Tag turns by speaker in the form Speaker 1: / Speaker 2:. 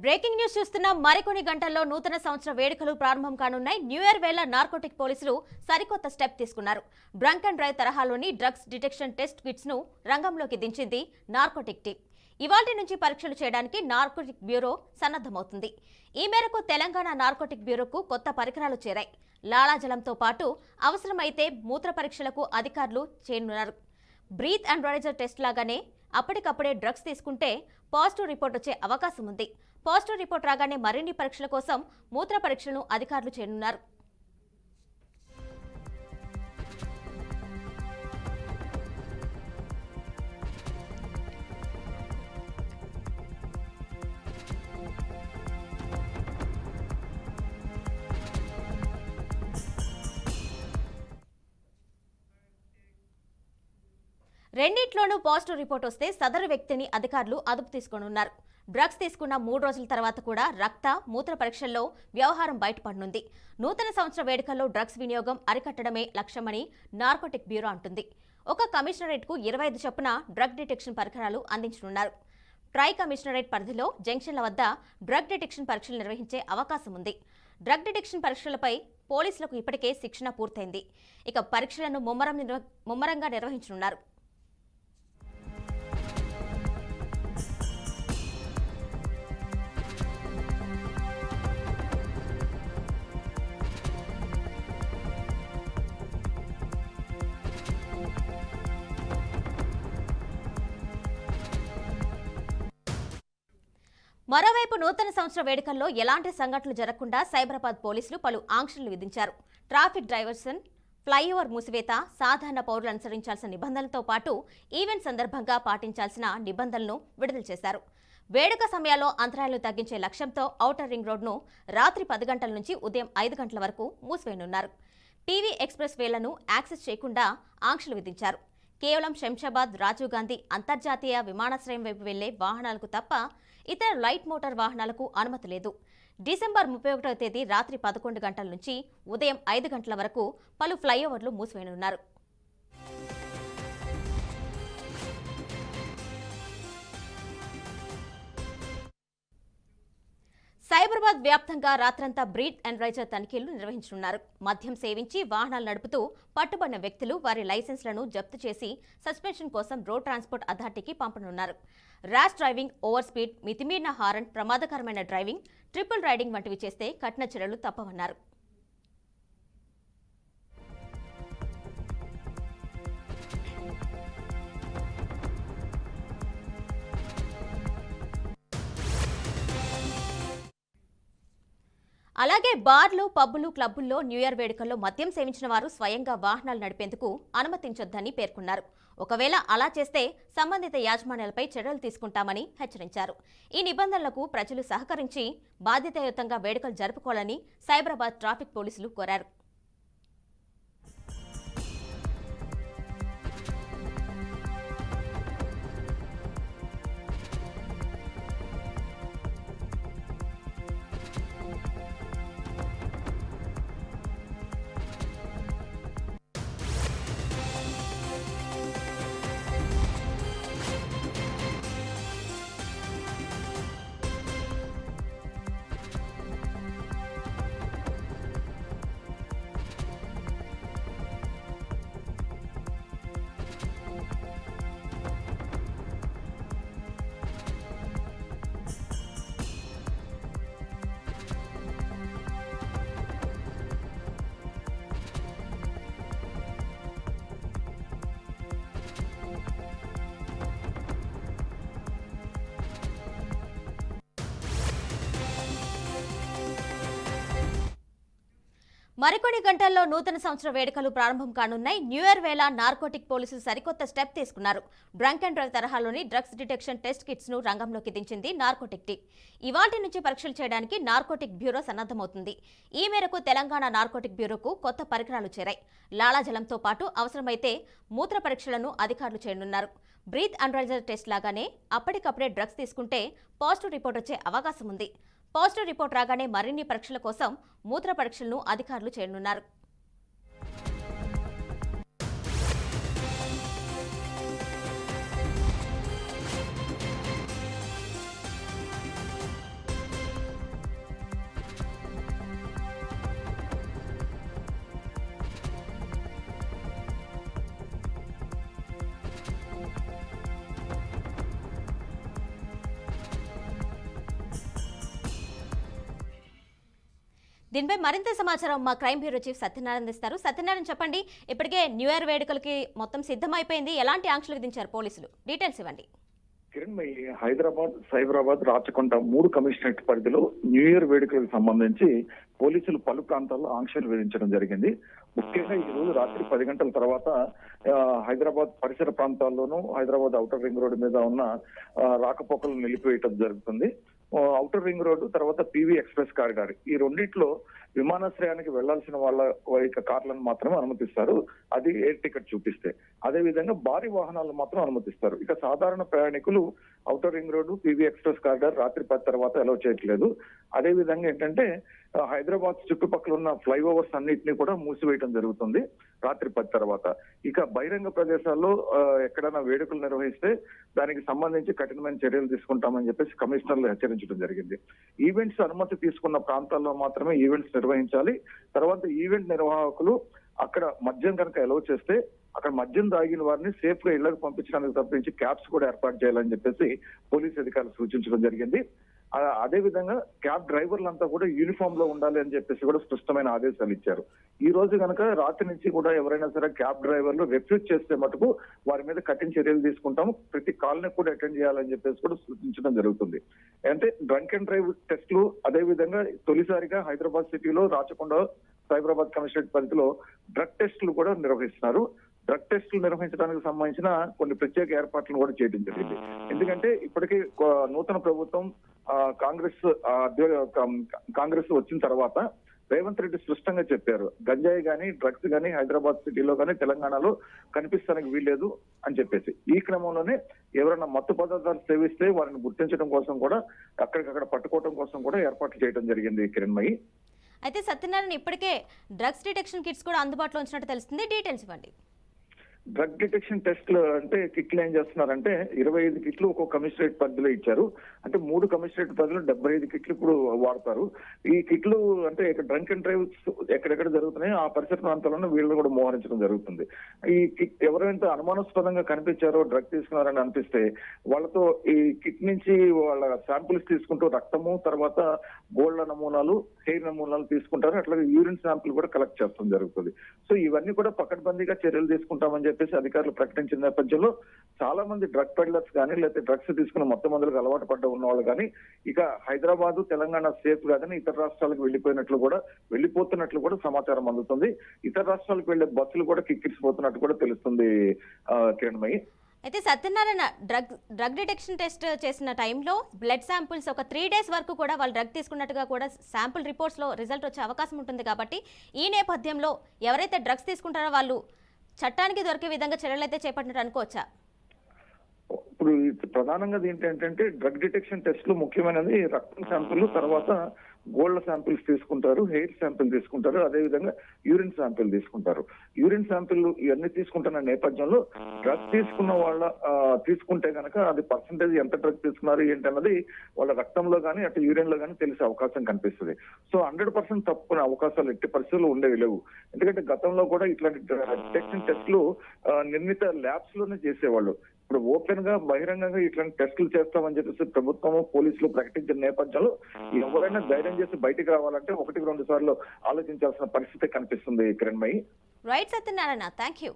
Speaker 1: Breaking news చూస్తున్నాం. మరికొన్ని గంటల్లో నూతన సంవత్సర వేడుకలు ప్రారంభం కానున్నాయి. న్యూ ఇయర్ వేళ నార్కోటిక్ పోలీసులు సరికొత్త స్టెప్ తీసుకున్నారు. డ్రంక్ అండ్ డ్రైవ్ తరహాలోని డ్రగ్స్ డిటెక్షన్ టెస్ట్ కిట్స్ ను రంగంలోకి దించింది నార్కోటిక్ టీం. ఇవాల్టి నుంచి పరీక్షలు చేయడానికి నార్కోటిక్ బ్యూరో సన్నద్ధమవుతుంది. ఈ మేరకు తెలంగాణ నార్కోటిక్ బ్యూరోకు కొత్త పరికరాలు చేరాయి. లాలాజలంతో పాటు అవసరమైతే మూత్ర పరీక్షలకు అధికారులు చేరున్నారు. బ్రీత్ అండ్ టెస్ట్ లాగానే అప్పటికప్పుడే డ్రగ్స్ తీసుకుంటే పాజిటివ్ రిపోర్ట్ వచ్చే అవకాశం ఉంది. పాజిటివ్ రిపోర్ట్ రాగానే మరిన్ని పరీక్షల కోసం మూత్ర పరీక్షలను అధికారులు చేయనున్నారు. రెండింట్లోనూ పాజిటివ్ రిపోర్ట్ వస్తే సదరు వ్యక్తిని అధికారులు అదుపు తీసుకోనున్నారు. డ్రగ్స్ తీసుకున్న 3 రోజుల తర్వాత కూడా రక్త, మూత్ర పరీక్షల్లో వ్యవహారం బయటపడనుంది. నూతన సంవత్సర వేడుకల్లో డ్రగ్స్ వినియోగం అరికట్టడమే లక్ష్యమని నార్కోటిక్ బ్యూరో అంటుంది. ఒక కమిషనరేట్కు 25 చొప్పున డ్రగ్ డిటెక్షన్ పరికరాలు అందించనున్నారు. ట్రై కమిషనరేట్ పరిధిలో జంక్షన్ల వద్ద డ్రగ్ డిటెక్షన్ పరీక్షలు నిర్వహించే అవకాశం ఉంది. డ్రగ్ డిటెక్షన్ పరీక్షలపై పోలీసులకు ఇప్పటికే శిక్షణ పూర్తయింది. ఇక పరీక్షలను ముమ్మరంగా నిర్వహించనున్నారు. మరోవైపు నూతన సంవత్సర వేడుకల్లో ఎలాంటి సంఘటనలు జరగకుండా సైబరాబాద్ పోలీసులు పలు ఆంక్షలు విధించారు. ట్రాఫిక్ డైవర్షన్, ఫ్లైఓవర్ మూసివేత, సాధారణ పౌరులు అనుసరించాల్సిన నిబంధనలతో పాటు ఈవెంట్ సందర్భంగా పాటించాల్సిన నిబంధనలను విడుదల చేశారు. వేడుక సమయాల్లో అంతరాయాలు తగ్గించే లక్ష్యంతో ఔటర్ రింగ్ రోడ్ను రాత్రి 10 గంటల నుంచి ఉదయం 5 గంటల వరకు మూసివేయనున్నారు. పీవీ ఎక్స్ప్రెస్ వేలను యాక్సెస్ చేయకుండా ఆంక్షలు విధించారు. కేవలం శంషాబాద్, రాజీవ్ గాంధీ అంతర్జాతీయ విమానాశ్రయం వైపు వెళ్లే వాహనాలకు తప్ప ఇతర లైట్ మోటార్ వాహనాలకు అనుమతి లేదు. డిసెంబర్ 31వ తేదీ రాత్రి 11 గంటల నుంచి ఉదయం 5 గంటల వరకు పలు ఫ్లైఓవర్లు మూసివేయనున్నారు. సైబరాబాద్ వ్యాప్తంగా రాత్రంతా బ్రీత్ అండ్ రైజర్ తనిఖీలు నిర్వహించనున్నారు. మద్యం సేవించి వాహనాలు నడుపుతూ పట్టుబడిన వ్యక్తులు వారి లైసెన్స్లను జప్తు చేసి సస్పెన్షన్ కోసం రోడ్ ట్రాన్స్పోర్ట్ అథారిటీకి పంపనున్నారు. ర్యాష్ డ్రైవింగ్, ఓవర్ స్పీడ్, మితిమీరిన హారన్, ప్రమాదకరమైన డ్రైవింగ్, ట్రిపుల్ రైడింగ్ వంటివి చేస్తే కఠిన చర్యలు తప్పవన్నారు. అలాగే బార్లు, పబ్బులు, క్లబ్బుల్లో న్యూ ఇయర్ వేడుకల్లో మద్యం సేవించిన వారు స్వయంగా వాహనాలు నడిపేందుకు అనుమతించొద్దని పేర్కొన్నారు. ఒకవేళ అలా చేస్తే సంబంధిత యాజమాన్యాలపై చర్యలు తీసుకుంటామని హెచ్చరించారు. ఈ నిబంధనలకు ప్రజలు సహకరించి బాధ్యతాయుతంగా వేడుకలు జరుపుకోవాలని సైబరాబాద్ ట్రాఫిక్ పోలీసులు కోరారు. మరికొన్ని గంటల్లో నూతన సంవత్సర వేడుకలు ప్రారంభం కానున్నాయి. న్యూ ఇయర్ వేళ నార్కోటిక్ పోలీసులు సరికొత్త స్టెప్ తీసుకున్నారు. డ్రంక్ అండ్ డ్రైవ్ తరహాలోని డ్రగ్స్ డిటెక్షన్ టెస్ట్ కిట్స్ ను రంగంలోకి దించింది నార్కోటిక్ టీం. ఇవాల్టి నుంచి పరీక్షలు చేయడానికి నార్కోటిక్ బ్యూరో సన్నద్ధమవుతుంది. ఈ మేరకు తెలంగాణ నార్కోటిక్ బ్యూరోకు కొత్త పరికరాలు చేరాయి. లాలాజలంతో పాటు అవసరమైతే మూత్ర పరీక్షలను అధికారులు చేయనున్నారు. బ్రీత్ అండ్ రైజర్ టెస్ట్ లాగానే అప్పటికప్పుడే డ్రగ్స్ తీసుకుంటే పాజిటివ్ రిపోర్ట్ వచ్చే అవకాశం ఉంది. పాజిటివ్ రిపోర్ట్ రాగానే మరిన్ని పరీక్షల కోసం మూత్ర పరీక్షలను అధికారులు చేయనున్నారు. దీనిపై మరింత సమాచారం మా క్రైమ్ బ్యూరో చీఫ్ సత్యనారాయణ ఇస్తారు. సత్యనారాయణ చెప్పండి, ఇప్పటికే న్యూ ఇయర్ వేడుకలకి మొత్తం సిద్ధమైపోయింది, ఎలాంటి ఆంక్షలు విధించారు పోలీసులు? డీటెయిల్స్ ఇవ్వండి.
Speaker 2: కిరణ్, హైదరాబాద్, సైబరాబాద్, రాచకొండ 3 కమిషనరేట్ పరిధిలో న్యూ ఇయర్ వేడుకలకు సంబంధించి పోలీసులు పలు ప్రాంతాల్లో ఆంక్షలు విధించడం జరిగింది. ముఖ్యంగా ఈ రోజు రాత్రి 10 గంటల తర్వాత హైదరాబాద్ పరిసర ప్రాంతాల్లోనూ, హైదరాబాద్ ఔటర్ రింగ్ రోడ్డు మీద ఉన్న రాకపోకలు నిలిపివేయటం జరుగుతుంది. ఔటర్ రింగ్ రోడ్డు తర్వాత పివి ఎక్స్ప్రెస్ కారిడార్, ఈ రెండిట్లో విమానాశ్రయానికి వెళ్లాల్సిన వాళ్ళ కార్లను మాత్రమే అనుమతిస్తారు, అది ఎయిర్ టికెట్ చూపిస్తే. అదే విధంగా భారీ వాహనాలు మాత్రం అనుమతిస్తారు. ఇక సాధారణ ప్రయాణికులు outer ring road, PV express corridor రాత్రి 10 తర్వాత అలౌ చేయట్లేదు. అదే విధంగా ఏంటంటే హైదరాబాద్ చుట్టుపక్కల ఉన్న ఫ్లైఓవర్స్ అన్నింటినీ కూడా మూసివేయడం జరుగుతుంది రాత్రి 10 తర్వాత. ఇక బహిరంగ ప్రదేశాల్లో ఎక్కడైనా వేడుకలు నిర్వహిస్తే దానికి సంబంధించి కఠినమైన చర్యలు తీసుకుంటామని చెప్పేసి కమిషనర్లు హెచ్చరించడం జరిగింది. ఈవెంట్స్ అనుమతి తీసుకున్న ప్రాంతాల్లో మాత్రమే ఈవెంట్స్ నిర్వహించాలి. తర్వాత ఈవెంట్ నిర్వాహకులు అక్కడ మద్యం కనుక అలౌ చేస్తే అక్కడ మద్యం దాగిన వారిని సేఫ్ గా ఇళ్లకు పంపించడానికి తప్పించి క్యాబ్స్ కూడా ఏర్పాటు చేయాలని చెప్పేసి పోలీసు అధికారులు సూచించడం జరిగింది. అదే విధంగా క్యాబ్ డ్రైవర్లంతా కూడా యూనిఫామ్ లో ఉండాలి అని చెప్పేసి కూడా స్పష్టమైన ఆదేశాలు ఇచ్చారు. ఈ రోజు కనుక రాత్రి నుంచి కూడా ఎవరైనా సరే క్యాబ్ డ్రైవర్లు రిఫ్యూజ్ చేస్తే మటుకు వారి మీద కఠిన చర్యలు తీసుకుంటాము, ప్రతి కాల్ని కూడా అటెండ్ చేయాలని చెప్పేసి కూడా సూచించడం జరుగుతుంది. అంటే డ్రంక్ అండ్ డ్రైవ్ టెస్టులు, అదే విధంగా తొలిసారిగా హైదరాబాద్ సిటీలో రాచకొండ సైబరాబాద్ కమిషనరేట్ పరిధిలో డ్రగ్ టెస్టులు కూడా నిర్వహిస్తున్నారు. డ్రగ్ టెస్టులు నిర్వహించడానికి సంబంధించిన కొన్ని ప్రత్యేక ఏర్పాట్లను కూడా చేయడం జరిగింది. ఎందుకంటే ఇప్పటికీ నూతన ప్రభుత్వం కాంగ్రెస్ వచ్చిన తర్వాత రేవంత్ రెడ్డి స్పష్టంగా చెప్పారు, గంజాయి గానీ డ్రగ్స్ గానీ హైదరాబాద్ సిటీలో గానీ తెలంగాణలో కనిపిస్తానికి వీల్లేదు అని చెప్పేసి. ఈ క్రమంలోనే ఎవరైనా మత్తు పదార్థాలు సేవిస్తే వారిని గుర్తించడం కోసం కూడా అక్కడికక్కడ పట్టుకోవడం కోసం కూడా ఏర్పాట్లు చేయడం జరిగింది. కిరణ్మయి,
Speaker 1: అయితే సత్యనారాయణ ఇప్పటికే డ్రగ్స్ డిటెక్షన్ కిట్స్ కూడా అందుబాటులో ఉంచినట్టు తెలుస్తుంది, డీటెయిల్స్ ఇవ్వండి.
Speaker 2: డ్రగ్ డిటెక్షన్ టెస్ట్లు అంటే కిట్లు ఏం చేస్తున్నారంటే 25 కిట్లు ఒక్కో కమిషనరేట్ పరిధిలో ఇచ్చారు. అంటే 3 కమిషనరేట్ పరిధిలో 75 కిట్లు ఇప్పుడు వాడతారు. ఈ కిట్లు అంటే డ్రంక్ అండ్ డ్రైవ్స్ ఎక్కడెక్కడ జరుగుతున్నాయో ఆ పరిసర ప్రాంతాలను వీళ్ళని కూడా మోహరించడం జరుగుతుంది. ఈ కిట్ ఎవరైతే అనుమానాస్పదంగా కనిపించారో, డ్రగ్ తీసుకున్నారని అనిపిస్తే వాళ్ళతో ఈ కిట్ నుంచి వాళ్ళ శాంపుల్స్ తీసుకుంటూ రక్తము, తర్వాత గోళ్ల నమూనాలు, హెయిర్ నమూనాలు తీసుకుంటారు. అట్లాగే యూరిన్ శాంపుల్ కూడా కలెక్ట్ చేస్తాం జరుగుతుంది. సో ఇవన్నీ కూడా పకడ్బందీగా చర్యలు తీసుకుంటామని చెప్పేసి అధికారులు ప్రకటించిన నేపథ్యంలో చాలా మంది డ్రగ్ పెడ్లర్స్ కానీ, లేకపోతే డ్రగ్స్ తీసుకున్న మొత్తం మందులకు అలవాటు పడ్డ ఉన్న వాళ్ళు కానీ ఇక హైదరాబాద్, తెలంగాణ సేఫ్ కాదని ఇతర రాష్ట్రాలకు వెళ్ళిపోతున్నట్లు కూడా సమాచారం అందుతుంది. ఇతర రాష్ట్రాలకు వెళ్లే బస్సులు కూడా కిక్కిరిసిపోతున్నట్టు కూడా తెలుస్తుంది. కిరణ్మయి,
Speaker 1: అయితే సత్యనారాయణ డ్రగ్ డిటెక్షన్ టెస్ట్ చేసిన టైంలో బ్లడ్ శాంపుల్స్ ఒక 3 days వరకు కూడా వాళ్ళు డ్రగ్ తీసుకున్నట్టుగా కూడా శాంపుల్ రిపోర్ట్స్లో రిజల్ట్ వచ్చే అవకాశం ఉంటుంది. కాబట్టి ఈ నేపథ్యంలో ఎవరైతే డ్రగ్స్ తీసుకుంటారో వాళ్ళు చట్టానికి దొరికే విధంగా చర్యలు అయితే చేపట్టినట్టు అనుకోవచ్చా?
Speaker 2: ఇప్పుడు ప్రధానంగా ఏంటంటే డ్రగ్ డిటెక్షన్ టెస్ట్లు ముఖ్యమైనది రక్తం శాంపుల్, తర్వాత గోళ్ల శాంపిల్స్ తీసుకుంటారు, హెయిర్ శాంపిల్ తీసుకుంటారు, అదేవిధంగా యూరిన్ శాంపిల్ తీసుకుంటారు. యూరిన్ శాంపిల్ ఇవన్నీ తీసుకుంటున్న నేపథ్యంలో డ్రగ్ తీసుకున్న వాళ్ళ తీసుకుంటే కనుక అది పర్సంటేజ్ ఎంత డ్రగ్ తీసుకున్నారు ఏంటన్నది వాళ్ళ రక్తంలో కానీ అటు యూరిన్ లో కానీ తెలిసే అవకాశం కనిపిస్తుంది. సో 100% తప్పుకునే అవకాశాలు ఎట్టి పరిస్థితులు ఉండేవి లేవు. ఎందుకంటే గతంలో కూడా ఇట్లాంటి డిటెక్షన్ టెస్టులు నిర్ణీత ల్యాబ్స్ లోనే చేసేవాళ్ళు. ఇప్పుడు ఓపెన్ గా బహిరంగంగా ఇట్లాంటి టెస్టులు చేస్తామని చెప్పేసి ప్రభుత్వము, పోలీసులు ప్రకటించిన నేపథ్యంలో ఎవరైనా ధైర్యం చేసి బయటికి రావాలంటే 1-2 సార్లు ఆలోచించాల్సిన పరిస్థితి కనిపిస్తుంది. Kiranmayi,
Speaker 1: right Satyanarayana, thank you.